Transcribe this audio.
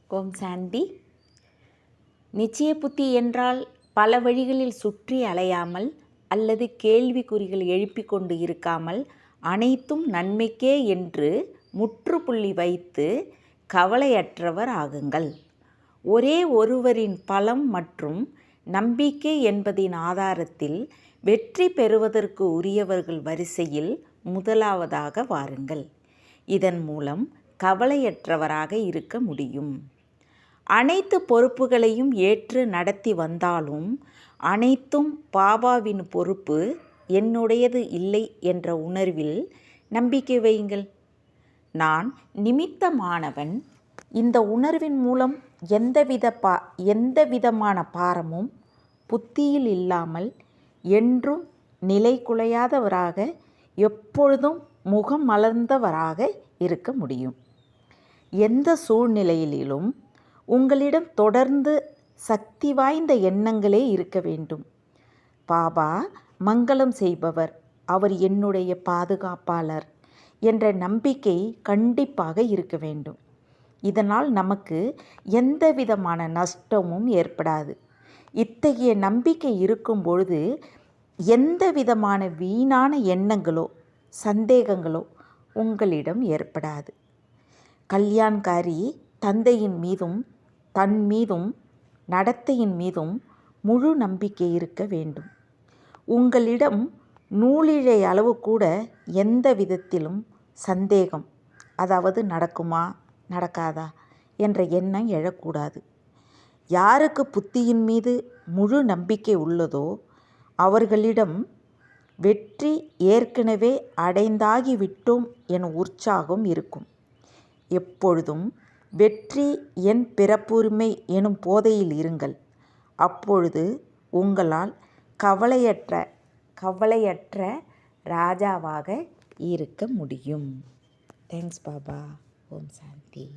ஓம் சாந்தி. நிச்சய புத்தி என்றால் பல வழிகளில் சுற்றி அலையாமல் அல்லது கேள்விக்குறிகள் எழுப்பிக் கொண்டு இருக்காமல் அனைத்தும் நன்மைக்கே என்று முற்றுப்புள்ளி வைத்து கவலையற்றவர் ஆகுங்கள். ஒரே ஒருவரின் பலம் மற்றும் நம்பிக்கை என்பதின் ஆதாரத்தில் வெற்றி பெறுவதற்கு உரியவர்கள் வரிசையில் முதலாவதாக வாருங்கள். இதன் மூலம் கவலையற்றவராக இருக்க முடியும். அனைத்து பொறுப்புகளையும் ஏற்று நடத்தி வந்தாலும் அனைத்தும் பாபாவின் பொறுப்பு, என்னுடையது இல்லை என்ற உணர்வில் நம்பிக்கை வையுங்கள். நான் நிமித்தமானவன். இந்த உணர்வின் மூலம் எந்தவிதமான பாரமும் புத்தியில் இல்லாமல் என்றும் நிலை குலையாதவராக எப்பொழுதும் முகம் மலர்ந்தவராக இருக்க முடியும். எந்த சூழ்நிலையிலும் உங்களிடம் தொடர்ந்து சக்தி வாய்ந்த எண்ணங்களே இருக்க வேண்டும். பாபா மங்களம் செய்பவர், அவர் என்னுடைய பாதுகாப்பாளர் என்ற நம்பிக்கை கண்டிப்பாக இருக்க வேண்டும். இதனால் நமக்கு எந்த விதமான நஷ்டமும் ஏற்படாது. இத்தகைய நம்பிக்கை இருக்கும் பொழுது எந்த விதமான வீணான எண்ணங்களோ சந்தேகங்களோ உங்களிடம் ஏற்படாது. கல்யாண்காரி தந்தையின் மீதும் தன் மீதும் நடத்தையின் மீதும் முழு நம்பிக்கை இருக்க வேண்டும். உங்களிடம் நூலிழை அளவு கூட எந்த விதத்திலும் சந்தேகம், அதாவது நடக்குமா நடக்காதா என்ற எண்ணம் எழக்கூடாது. யாருக்கு புத்தியின் மீது முழு நம்பிக்கை உள்ளதோ அவர்களிடம் வெற்றி ஏற்கனவே அடைந்தாகிவிட்டோம் எனும் உற்சாகம் இருக்கும். எப்பொழுதும் வெற்றி என் பிறப்புரிமை எனும் போதையில் இருங்கள். அப்பொழுது உங்களால் கவலையற்ற ராஜாவாக இருக்க முடியும். தேங்க்ஸ் பாபா. ஓம் சாந்தி.